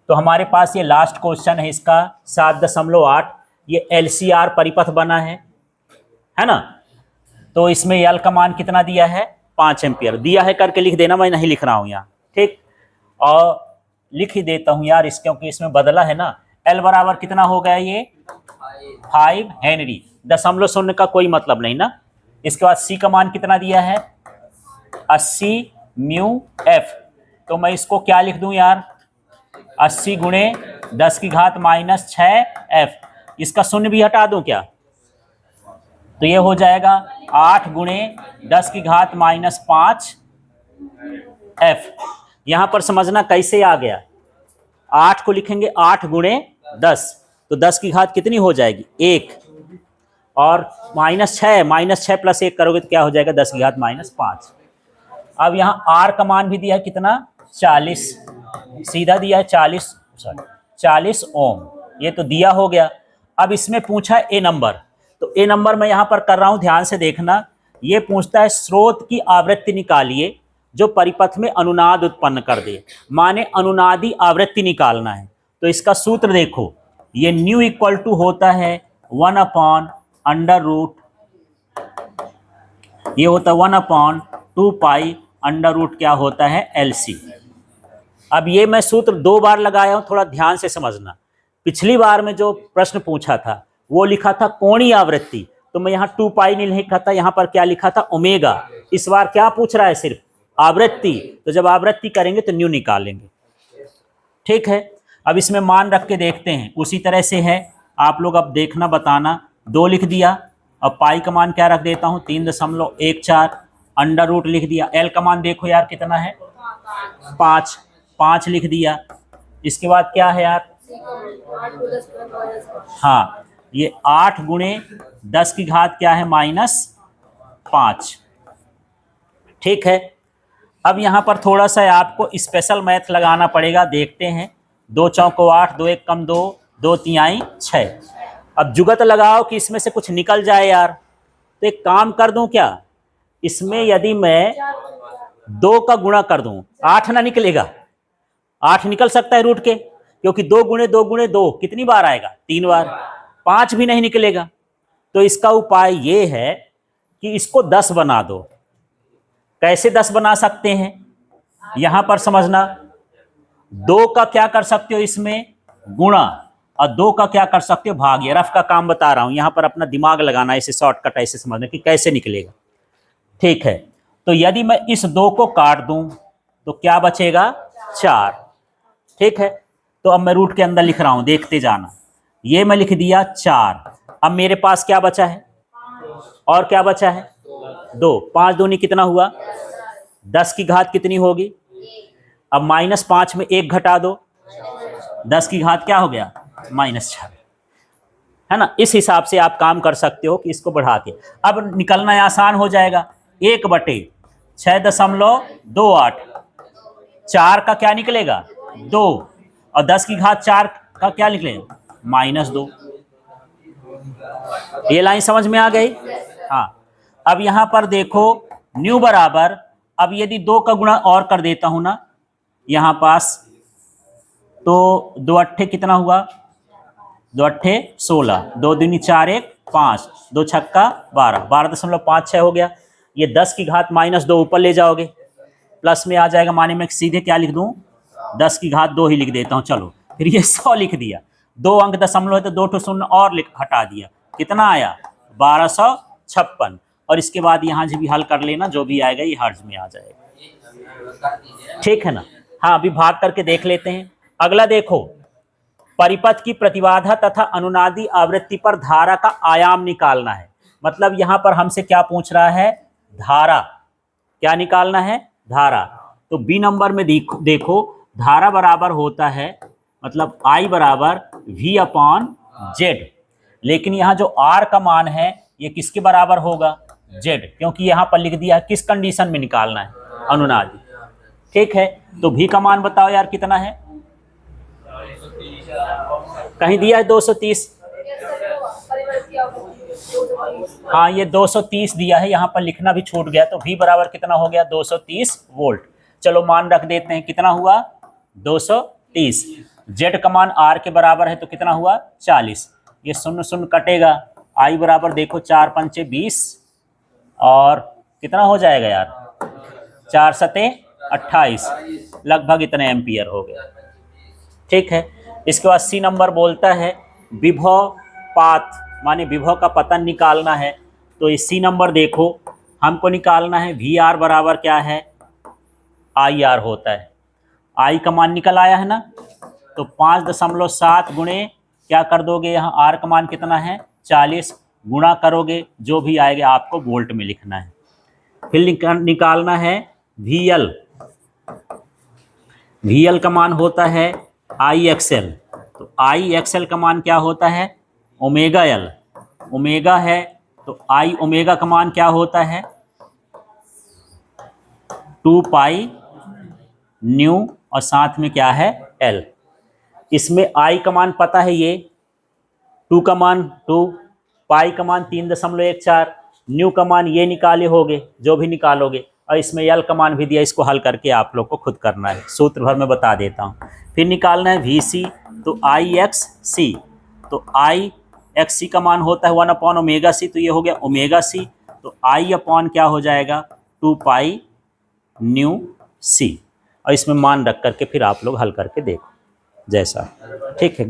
तो हमारे पास ये लास्ट क्वेश्चन है इसका 7.8। ये LCR परिपथ बना है ना। तो इसमें एल का मान कितना दिया है, 5 एम्पियर दिया है, करके लिख देना, मैं नहीं लिख रहा हूं यहाँ, ठीक। और लिख ही देता हूं यार इस, क्योंकि इसमें बदला है ना। एल बराबर कितना हो गया, ये 5 हेनरी। 0.0 का कोई मतलब नहीं ना। इसके बाद सी का मान कितना दिया है, 80 म्यू एफ। तो मैं इसको क्या लिख दूं यार, 80 गुणे 10 की घात माइनस 6 एफ। इसका शून्य भी हटा दूं क्या, तो ये हो जाएगा 8 गुणे 10 की घात माइनस 5 एफ। यहां पर समझना कैसे आ गया, 8 को लिखेंगे 8 गुणे 10, तो 10 की घात कितनी हो जाएगी, 1, और माइनस 6 प्लस 1 करोगे तो क्या हो जाएगा, 10 की घात माइनस 5। अब यहाँ आर का मान भी दिया है कितना, 40, सीधा दिया है 40 ओम, ये तो दिया हो गया। अब इसमें पूछा ए नंबर, तो ए नंबर मैं यहां पर कर रहा हूं, ध्यान से देखना। ये पूछता है स्रोत की आवृत्ति निकालिए जो परिपथ में अनुनाद उत्पन्न कर दे, माने अनुनादी आवृत्ति निकालना है। तो इसका सूत्र देखो, ये न्यू इक्वल टू होता है 1/√, ये होता है 1/2 पाई √ क्या होता है, LC। अब ये मैं सूत्र 2 बार लगाया हूं, थोड़ा ध्यान से समझना। पिछली बार में जो प्रश्न पूछा था वो लिखा था कोणीय आवृत्ति, तो मैं यहाँ 2 पाई नहीं लिखा था, यहाँ पर क्या लिखा था, ओमेगा। इस बार क्या पूछ रहा है, सिर्फ आवृत्ति। तो जब आवृत्ति करेंगे तो न्यू निकालेंगे, ठीक है। अब इसमें मान रख के देखते हैं, उसी तरह से है, आप लोग अब देखना बताना। 2 लिख दिया, अब पाई का मान क्या रख देता हूँ, 3.14, √ लिख दिया। एल का मान देखो यार कितना है, 5 लिख दिया। इसके बाद क्या है यार, हाँ, ये 8 गुणे 10 की घात क्या है, -5, ठीक है। अब यहां पर थोड़ा सा आपको स्पेशल मैथ लगाना पड़ेगा, देखते हैं। 2 चौको 8, 2 1 कम 2, 2 तिहाई 6। अब जुगत लगाओ कि इसमें से कुछ निकल जाए यार। तो एक काम कर दूं क्या, इसमें यदि मैं 2 का गुणा कर दूं, 8 ना निकलेगा, 8 निकल सकता है रूट के, क्योंकि 2 गुणे 2 गुणे 2 कितनी बार आएगा, 3 बार। 5 भी नहीं निकलेगा। तो इसका उपाय ये है कि इसको 10 बना दो। कैसे 10 बना सकते हैं, यहां पर समझना। 2 का क्या कर सकते हो इसमें, गुणा, और 2 का क्या कर सकते हो, भाग। ये रफ का काम बता रहा हूं, यहां पर अपना दिमाग लगाना, ऐसे शॉर्टकट ऐसे समझना कि कैसे निकलेगा, ठीक है। तो यदि मैं इस 2 को काट दूं तो क्या बचेगा, 4, ठीक है। तो अब मैं रूट के अंदर लिख रहा हूं, देखते जाना। ये मैं लिख दिया 4। अब मेरे पास क्या बचा है, और क्या बचा है, 2। 5 दूनी कितना हुआ, 10 की घात कितनी होगी। अब -5 में 1 घटा दो, 10 की घात क्या हो गया, -4, है ना। इस हिसाब से आप काम कर सकते हो कि इसको बढ़ा के अब निकलना आसान हो जाएगा। 1/6.28, 4 का क्या निकलेगा, 2, और 10 की घात 4 का क्या निकलेगा, -2। ये लाइन समझ में आ गई, हाँ। अब यहां पर देखो न्यू बराबर, अब यदि 2 का गुणा और कर देता हूं ना यहां पास, तो 2 अट्ठे कितना हुआ, 2 अट्ठे 16, 2 दूनी 4 1 5, 2 छक्का 12, 12.56 हो गया। ये 10 की घात -2 ऊपर ले जाओगे, प्लस में आ जाएगा, माने मैं सीधे क्या लिख दूं, 10 की घात 2 ही लिख देता हूं। चलो फिर ये 100 लिख दिया, 2 अंक दशमलव है तो 2 शून्य और हटा दिया, कितना आया, 1256। और इसके बाद यहाँ से भी हल कर लेना, जो भी आएगा ये हर्ज में आ जाएगा, ठीक है ना। हाँ, अभी भाग करके देख लेते हैं। अगला देखो, परिपथ की प्रतिबाधा तथा अनुनादी आवृत्ति पर धारा का आयाम निकालना है। मतलब यहां पर हमसे क्या पूछ रहा है, धारा, क्या निकालना है, धारा। तो बी नंबर में देखो धारा बराबर होता है, मतलब I बराबर V/Z, लेकिन यहाँ जो R का मान है ये किसके बराबर होगा, Z, क्योंकि यहाँ पर लिख दिया किस कंडीशन में निकालना है, अनुनादी, ठीक है। तो V का मान बताओ यार कितना है, कहीं दिया है 230, हाँ ये 230 दिया है, यहाँ पर लिखना भी छूट गया। तो V बराबर कितना हो गया, 230 वोल्ट। चलो मान रख देते हैं, कितना हुआ, 230। जेड का मान आर के बराबर है तो कितना हुआ 40। ये शून्य शून्य कटेगा, आई बराबर देखो 4 पंचे 20 और कितना हो जाएगा यार 4 सते 28, लगभग इतने एम्पियर हो गए। ठीक है। इसके बाद सी नंबर बोलता है विभव पात, माने विभव का पतन निकालना है। तो इस सी नंबर देखो हमको निकालना है वी आर बराबर क्या है आई आर होता है। आई का मान निकल आया है ना, तो 5.7 गुणे क्या कर दोगे, यहाँ आर का मान कितना है 40, गुणा करोगे जो भी आएगा आपको वोल्ट में लिखना है। फिर निकालना है वी एल। वी एल का मान होता है आई एक्सएल। तो आई एक्सएल का मान क्या होता है ओमेगा एल। ओमेगा है तो आई ओमेगा का मान क्या होता है 2 पाई न्यू और साथ में क्या है एल। इसमें आई का मान पता है ये 2 का मान 2, पाई का मान 3.14, न्यू का मान ये निकाले होगे जो भी निकालोगे, और इसमें एल का मान भी दिया, इसको हल करके आप लोग को खुद करना है, सूत्र भर में बता देता हूँ। फिर निकालना है वी सी, तो आई एक्स सी, तो आई एक्स सी का मान होता है 1 ओमेगा सी, तो ये हो गया ओमेगा सी, तो आई अपॉन क्या हो जाएगा 2 पाई न्यू सी, और इसमें मान रख करके फिर आप लोग हल करके देखो जैसा। ठीक है।